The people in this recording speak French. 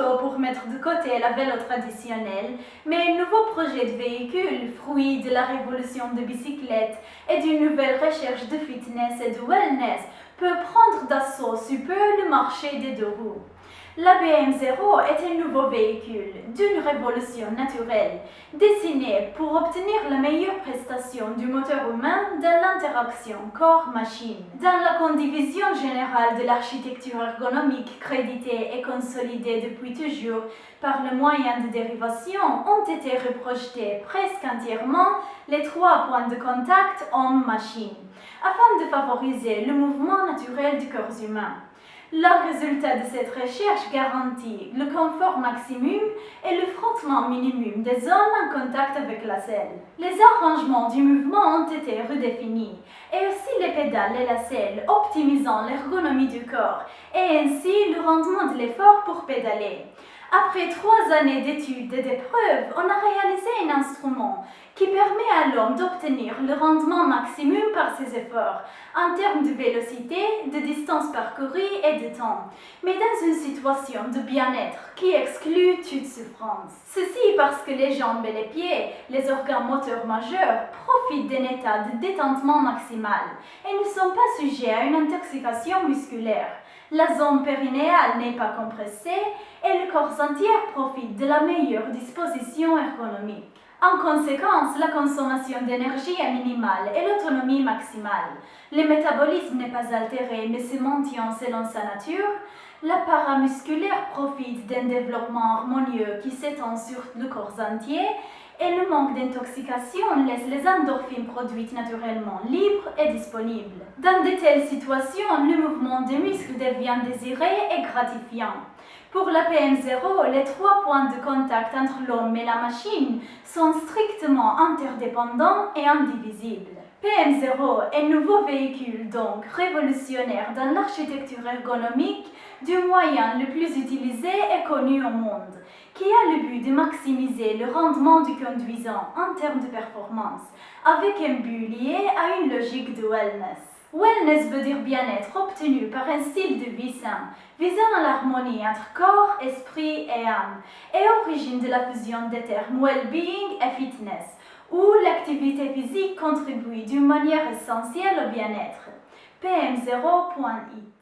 tôt pour mettre de côté la vélo traditionnelle, mais un nouveau projet de véhicule, fruit de la révolution de bicyclette et d'une nouvelle recherche de fitness et de wellness, peut prendre d'assaut sous peu le marché des deux roues. La BM0 est un nouveau véhicule d'une révolution naturelle, dessiné pour obtenir la meilleure prestation du moteur humain dans l'interaction corps-machine. Dans la condivision générale de l'architecture ergonomique créditée et consolidée depuis toujours par le moyen de dérivation, ont été reprojetés presque entièrement les 3 points de contact homme-machine, afin de favoriser le mouvement naturel du corps humain. Le résultat de cette recherche garantit le confort maximum et le frottement minimum des zones en contact avec la selle. Les arrangements du mouvement ont été redéfinis, et aussi les pédales et la selle, optimisant l'ergonomie du corps et ainsi le rendement de l'effort pour pédaler. Après 3 années d'études et d'épreuves, on a réalisé un instrument qui permet à l'homme d'obtenir le rendement maximum par ses efforts, en termes de vélocité, de distance parcourue et de temps, mais dans une situation de bien-être qui exclut toute souffrance. Ceci parce que les jambes et les pieds, les organes moteurs majeurs, profitent d'un état de détentement maximal et ne sont pas sujets à une intoxication musculaire. La zone périnéale n'est pas compressée et le corps entier profite de la meilleure disposition ergonomique. En conséquence, la consommation d'énergie est minimale et l'autonomie maximale. Le métabolisme n'est pas altéré mais se maintient selon sa nature. L'appareil musculaire profite d'un développement harmonieux qui s'étend sur le corps entier et le manque d'intoxication laisse les endorphines produites naturellement libres et disponibles. Dans de telles situations, le mouvement des muscles devient désiré et gratifiant. Pour la PM0, les 3 points de contact entre l'homme et la machine sont strictement interdépendants et indivisibles. PM0 est un nouveau véhicule donc révolutionnaire dans l'architecture ergonomique du moyen le plus utilisé et connu au monde, qui a le but de maximiser le rendement du conduisant en termes de performance, avec un but lié à une logique de wellness. Wellness veut dire bien-être obtenu par un style de vie sain, visant à l'harmonie entre corps, esprit et âme, et origine de la fusion des termes well-being et fitness, où l'activité physique contribue d'une manière essentielle au bien-être. PM0.i